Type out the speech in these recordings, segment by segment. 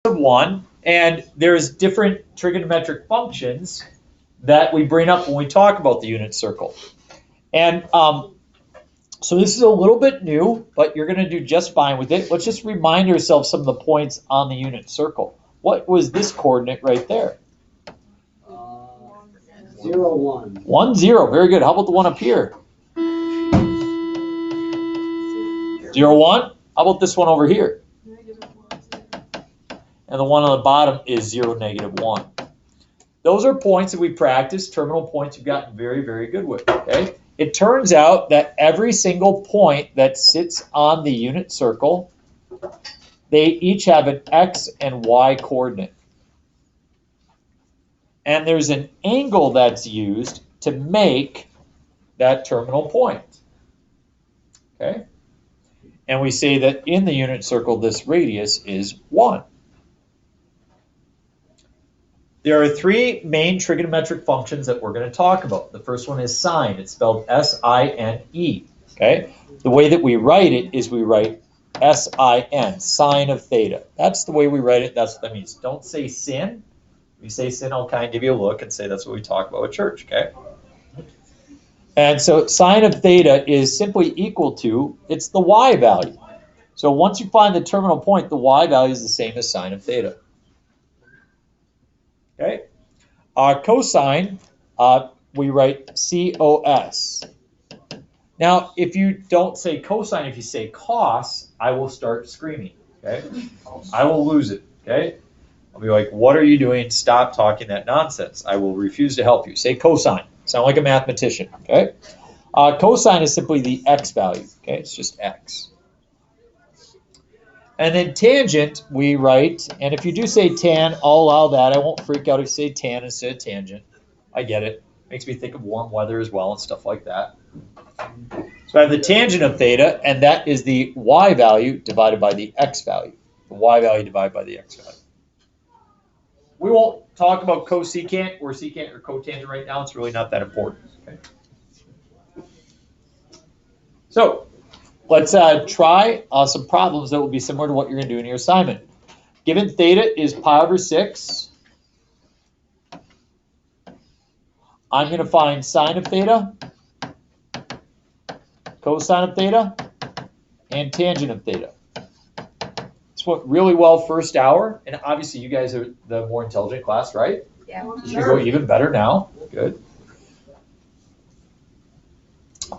of 1, and there's different trigonometric functions that we bring up when we talk about the unit circle. And so this is a little bit new, but you're going to do just fine with it. Let's just remind ourselves some of the points on the unit circle. What was this coordinate right there? 0, 1. 1, 0. Very good. How about the one up here? 0, 1. How about this one over here? And the one on the bottom is 0, -1. Those are points that we practice, terminal points you've gotten very, very good with, okay? It turns out that every single point that sits on the unit circle, they each have an x and y coordinate. And there's an angle that's used to make that terminal point, okay? And we say that in the unit circle, this radius is 1. There are 3 main trigonometric functions that we're going to talk about. The first one is sine. It's spelled S-I-N-E. Okay? The way that we write it is we write S-I-N, sine of theta. That's the way we write it. That's what that means. Don't say sin. If you say sin, I'll kind of give you a look and say that's what we talk about at church. Okay? And so sine of theta is simply equal to, it's the y value. So once you find the terminal point, the y value is the same as sine of theta. Okay, cosine, we write C-O-S. Now, if you don't say cosine, if you say cos, I will start screaming, okay? I will lose it, okay? I'll be like, what are you doing? Stop talking that nonsense. I will refuse to help you. Say cosine. Sound like a mathematician, okay? Cosine is simply the x value, okay? It's just x. And then tangent, we write, and if you do say tan, I'll allow that. I won't freak out if you say tan instead of tangent. I get it. Makes me think of warm weather as well and stuff like that. So I have the tangent of theta, and that is the y value divided by the x value. The y value divided by the x value. We won't talk about cosecant or secant or cotangent right now. It's really not that important. Okay? So let's try some problems that will be similar to what you're going to do in your assignment. Given theta is pi/6, I'm going to find sine of theta, cosine of theta, and tangent of theta. This went really well first hour, and obviously you guys are the more intelligent class, right? Yeah. It should go even better now. Good.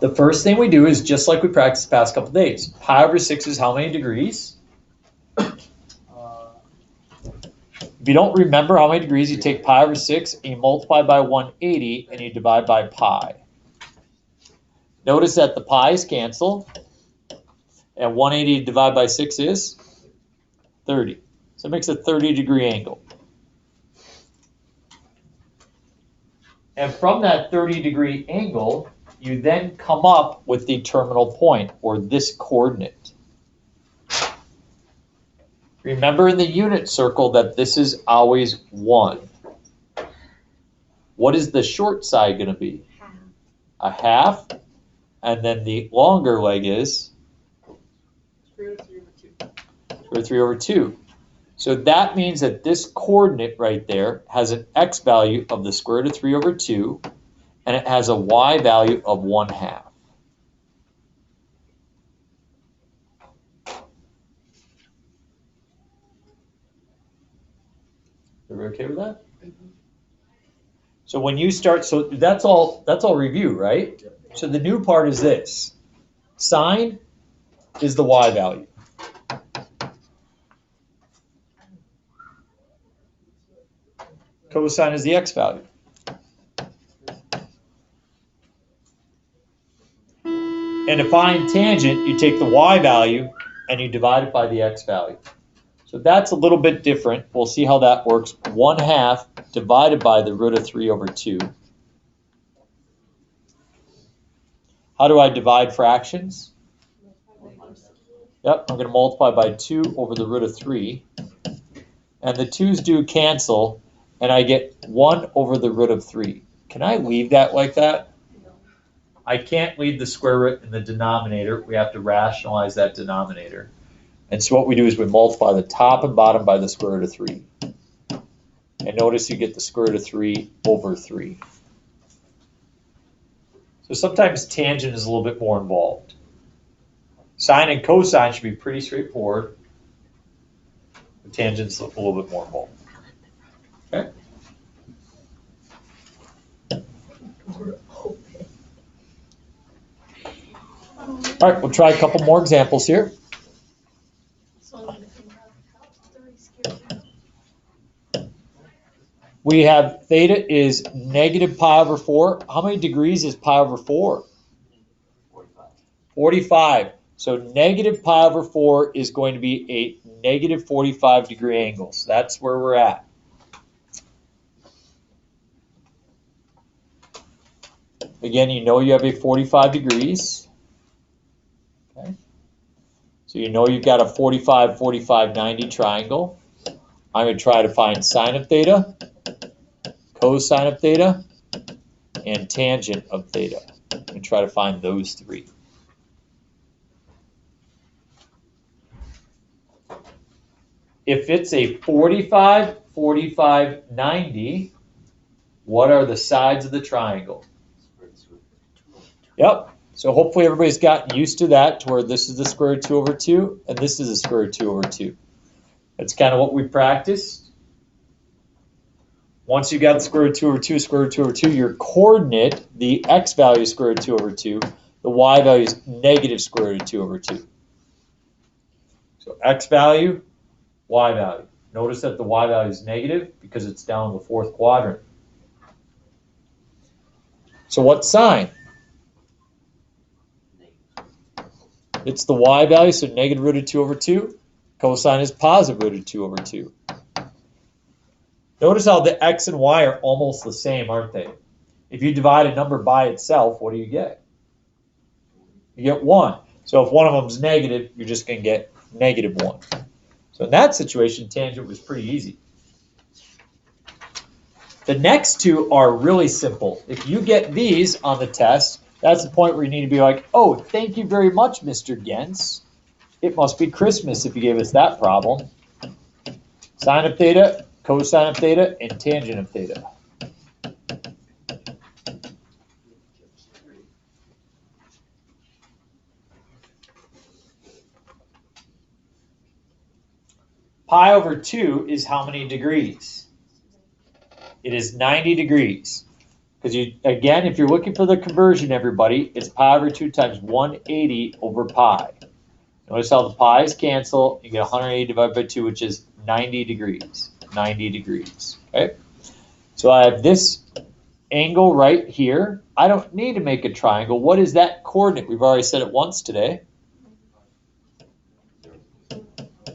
The first thing we do is just like we practiced the past couple days. Pi/6 is how many degrees? If you don't remember how many degrees, you take pi/6 and you multiply by 180 and you divide by pi. Notice that the pi's cancel, and 180 divided by 6 is 30. So it makes a 30-degree angle. And from that 30-degree angle, you then come up with the terminal point, or this coordinate. Remember in the unit circle that this is always 1. What is the short side going to be? A half. And then the longer leg is? Square root of 3 over 2. Square root of 3 over 2. So that means that this coordinate right there has an x value of the square root of 3 over 2, and it has a y value of 1/2. Everybody okay with that? Mm-hmm. So when you start, so that's all review, right? So the new part is this. Sine is the y value. Cosine is the x value. And to find tangent, you take the y value and you divide it by the x value. So that's a little bit different. We'll see how that works. 1/2 divided by the root of 3 over 2. How do I divide fractions? Yep, I'm going to multiply by 2 over the root of 3. And the 2's do cancel, and I get 1 over the root of 3. Can I leave that like that? I can't leave the square root in the denominator. We have to rationalize that denominator. And so what we do is we multiply the top and bottom by the square root of 3. And notice you get the square root of 3 over 3. So sometimes tangent is a little bit more involved. Sine and cosine should be pretty straightforward. The tangent's a little bit more involved. Okay? All right, we'll try a couple more examples here. We have theta is negative pi over 4. How many degrees is pi over 4? 45. So negative pi over 4 is going to be a negative 45 degree angle. So that's where we're at. Again, you know you have a 45 degrees. Okay. So you know you've got a 45, 45, 90 triangle. I'm going to try to find sine of theta, cosine of theta, and tangent of theta. I'm going to try to find those three. If it's a 45, 45, 90, what are the sides of the triangle? Yep. So hopefully everybody's gotten used to that, to where this is the square root of 2 over 2, and this is the square root of 2 over 2. That's kind of what we practiced. Once you got the square root of 2 over 2, square root of 2 over 2, your coordinate, the x value is square root of 2 over 2. The y value is negative square root of 2 over 2. So x value, y value. Notice that the y value is negative because it's down in the fourth quadrant. So what's sine? It's the y value, so negative root of 2 over 2. Cosine is positive root of 2 over 2. Notice how the x and y are almost the same, aren't they? If you divide a number by itself, what do you get? You get 1. So if one of them is negative, you're just going to get negative 1. So in that situation, tangent was pretty easy. The next two are really simple. If you get these on the test, that's the point where you need to be like, oh, thank you very much, Mr. Gens. It must be Christmas if you gave us that problem. Sine of theta, cosine of theta, and tangent of theta. Pi over 2 is how many degrees? It is 90 degrees. Because you, again, if you're looking for the conversion, everybody, it's pi over 2 times 180 over pi. Notice how the pi's cancel. You get 180 divided by 2, which is 90 degrees. 90 degrees. Okay? So I have this angle right here. I don't need to make a triangle. What is that coordinate? We've already said it once today.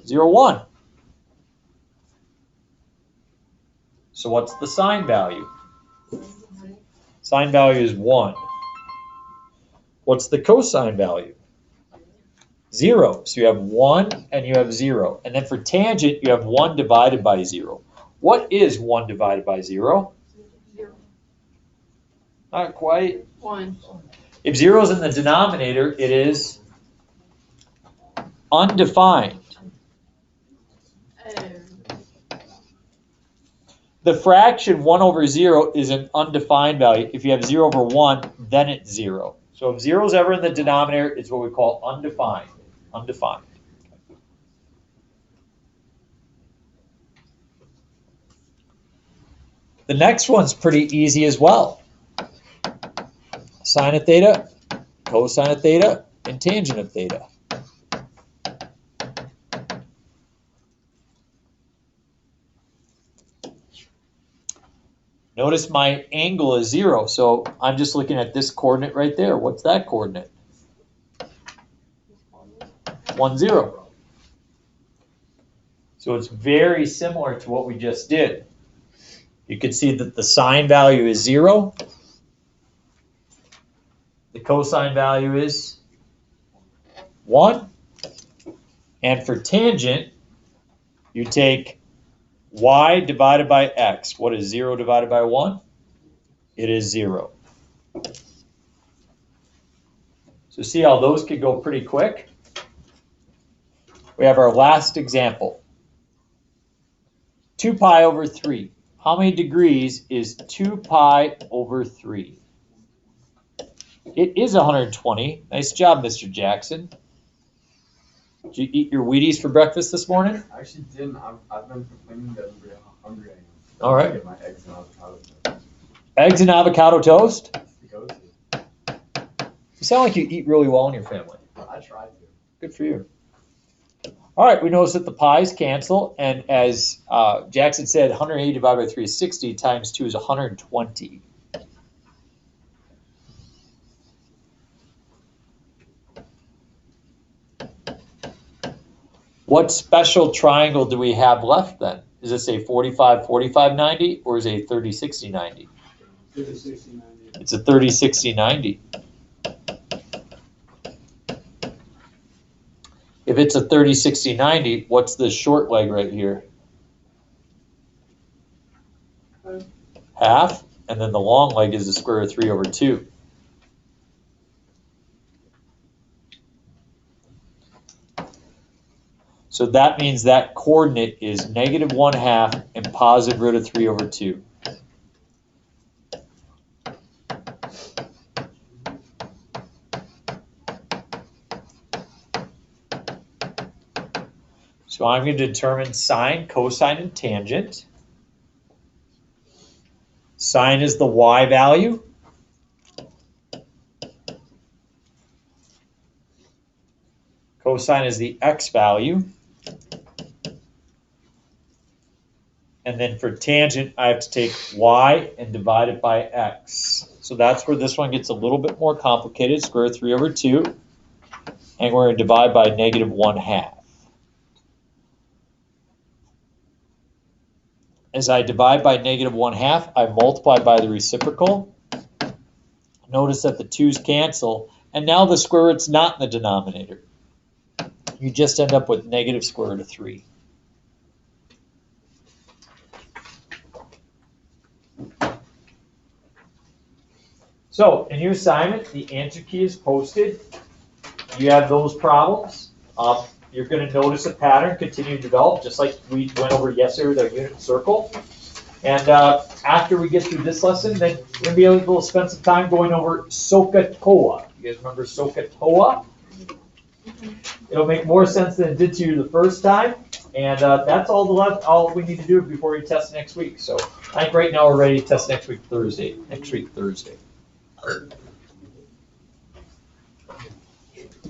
0, 1. So what's the sine value? Sine value is 1. What's the cosine value? 0. So you have 1 and you have 0. And then for tangent, you have 1 divided by 0. What is 1 divided by 0? 0. Not quite. 1. If 0 is in the denominator, it is undefined. The fraction 1 over 0 is an undefined value. If you have 0 over 1, then it's 0. So if 0 is ever in the denominator, it's what we call undefined. Undefined. The next one's pretty easy as well. Sine of theta, cosine of theta, and tangent of theta. Notice my angle is 0, so I'm just looking at this coordinate right there. What's that coordinate? 1, 0. So it's very similar to what we just did. You can see that the sine value is 0. The cosine value is 1. And for tangent, you take y divided by x. What is 0 divided by 1? It is 0. So see how those could go pretty quick? We have our last example. 2 pi over 3. How many degrees is 2 pi over 3? It is 120. Nice job, Mr. Jackson. Did you eat your Wheaties for breakfast this morning? I actually didn't. I've been complaining that how hungry I am. All right. Get my eggs and avocado toast. Eggs and avocado toast? That's the go-to. You sound like you eat really well in your family. I try to. Good for you. All right, we notice that the pi's cancel, and as Jackson said, 180 divided by 3 is 60, times 2 is 120. What special triangle do we have left then? Is this a 45, 45, 90, or is it a 30, 60, 90? 30, 60, 90. It's a 30, 60, 90. If it's a 30, 60, 90, what's the short leg right here? Half, and then the long leg is the square root of 3 over 2. So that means that coordinate is negative 1/2 and positive root of 3 over 2. So I'm going to determine sine, cosine, and tangent. Sine is the y value. Cosine is the x value. And then for tangent, I have to take y and divide it by x. So that's where this one gets a little bit more complicated. Square root of 3 over 2. And we're going to divide by negative 1/2. As I divide by negative 1/2, I multiply by the reciprocal. Notice that the 2's cancel, and now the square root's not in the denominator. You just end up with negative square root of 3. So, in your assignment, the answer key is posted. You have those problems. You're going to notice a pattern continue to develop, just like we went over yesterday with our unit circle. And after we get through this lesson, then we're going to be able to spend some time going over SOHCAHTOA. You guys remember SOHCAHTOA? It'll make more sense than it did to you the first time. And that's all we need to do before we test next week. So I think right now we're ready to test next week, Thursday.